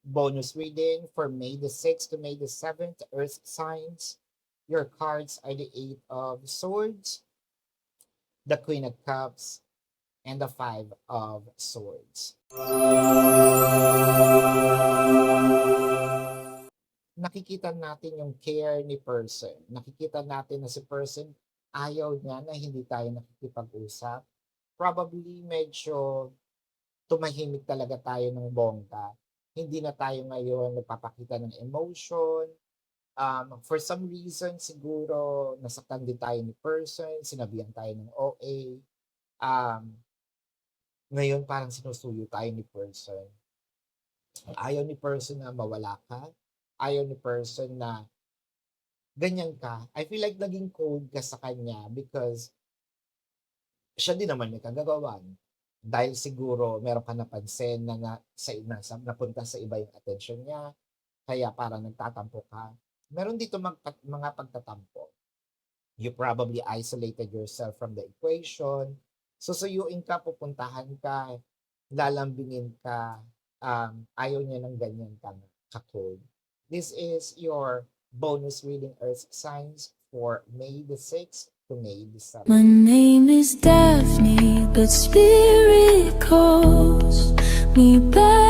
bonus reading for May the 6th to May the 7th, Earth signs. Your cards are the Eight of Swords, the Queen of Cups, and the Five of Swords. Nakikita natin yung care ni person. Nakikita natin na si person ayaw niya na hindi tayo nakikipag-usap. Probably medyo tumahimik talaga tayo ng bongga. Hindi na tayo ngayon nagpapakita ng emotion. For some reason, siguro nasaktan din tayo ni person, sinabihan tayo ng OA. Ngayon parang sinusuyo tayo ni person. Ayaw ni person na mawala ka. Ayaw ni person na ganyan ka. I feel like naging cold ka sa kanya because siya din naman may kagagawan. Dahil siguro meron ka napansin na napunta sa iba yung attention niya, kaya parang nagtatampo ka. Meron dito mga pagtatampo. You probably isolated yourself from the equation. Susuyuin ka, pupuntahan ka, lalambingin ka, ayaw niya ng ganyan ka-cold. This is your bonus reading Earth signs for May the 6th to May the 7th. My name is Daphne, but spirit calls me back.